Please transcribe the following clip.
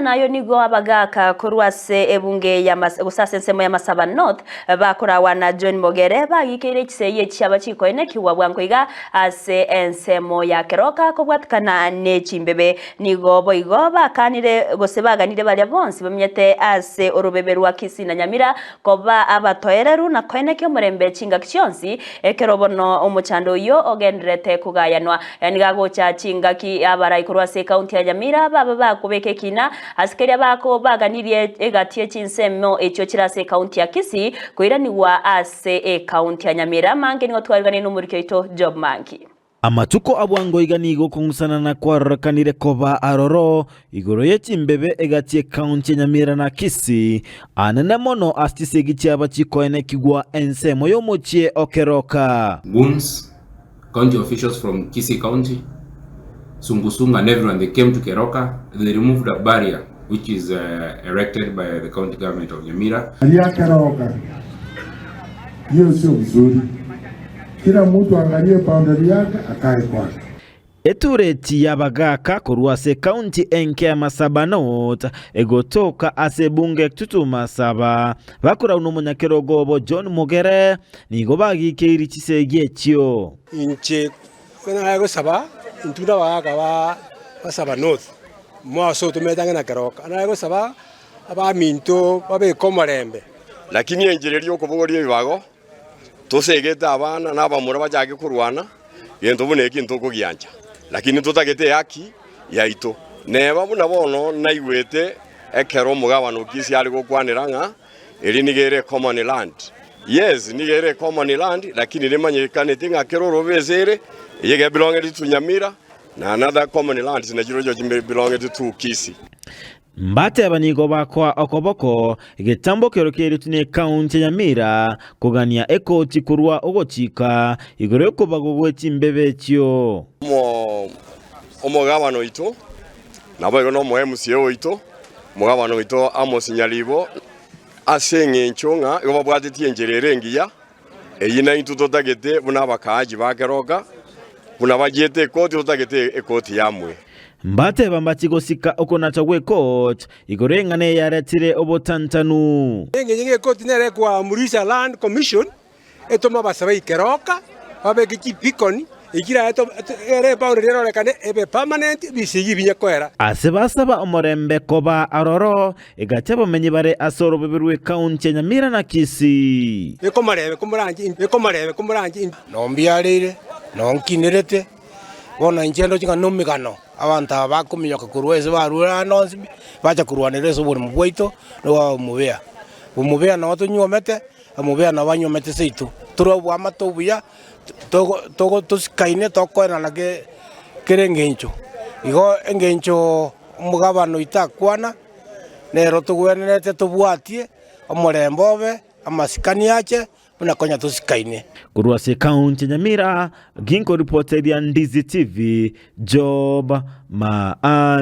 Nayo nigo abagaka kurwase ebunge ya gusase nsemo ya Masaba North bakora na John Mogere bagikire kiseye cyabachiko ene kiwa bwankoiga ase ensemo ya Keroka kobwatkana ne chimbebe nigo boigo bakanire gosebaganire bali bonsi bamyete ase orubebe rwa Kisii na Nyamira koba abatoereru na koene kyo murembe chinga kyonsi ekerobono omuchando yo ogendrete kugayanwa yani gagocha chinga ki abarai kurwase county ya Nyamira baba bakubeke kina asikeria bako baganirie egatie chinsemo echo kirase county ya Kisii kuiraniwa ase county ya Nyamira mange ngo twarigane n'umurikyo ito job manki amatuko abwango iganigo kungusana na kwarakanire koba aroro igoro yechimbebe egatie county ya Nyamira na Kisii anene mono astisegi cyaba chikoene kigwa ensemo yo mochie okeroka goons county officials from Kisii County, Sungusunga and everyone, they came to Keroka. They removed a barrier which is erected by the county government of Nyamira. Alia Keroka, hiyo sio mzuri. Kila mtu angalie boundary yake akae kwake. Etureti yabagaka kurwase county enke ya Masaba North egotoka ase bunge tutuma saba bakura unomunyakerogobo John Mogere nigo bagikiri kisege kyo inche kana go saba intunda wa Masaba North mo so tumetanga na Keroka ana go saba aba minto babe komorembe lakini enjireri okubogori bibago tosegeta abana nabamura bajage kurwana yento buneki ntoko gyanja lakini tutagete haki yaito neba buna bono naigwete ekero mugabano Kisii ari gukwaniranga eri nigere common land. Yes, nigere common land lakini rimanyikane tinga keroro bezere yege belonged to Nyamira na another common land sinajiro jo belonged to Kisii. Mbate abanigo bakwa okoboko getambo kerokeri tune county ya Nyamira kugania ekoti kurwa ogochika igore ko bagogweti mbebe kyo omugabano ito nabo no MCA ito mugabano ito amosinyalibo asenge nchonga yoba bwatiti enjerere ngiya eyina into totagete buna bakaji bakeroka buna bajete ekoti totagete ekoti yamwe mbate bambachiko sika okonacha we coach igorengane yaretire obotantanu ngenge koti nere kwa Murisa Land Commission etoma basaba Keroka babe kichi pikoni igira eto ere boundary rero kane ebe permanent bisigi binyakwera asebasaba omorembe koba aroro egachabo menyi bare asoro beberwe county ya Nyamira na Kisii ekomarebe kumurangi nombiarire nonkinerete bona inchendo chinga nomigano abanta bakumiyoka kurwese barura nonsi bacha kurwanire so buri mubweito no umubea no tunyomete umubea no banyomete seitu turobwa amatobuya togo tusikaine tokoena nage kerengencho igo engencho mugabano itakwana nero tugwenete tubwatie omorembobe amasikani yache muna konya tusikaine kurwase county Nyamira ginko reported ya Ndizi TV job ma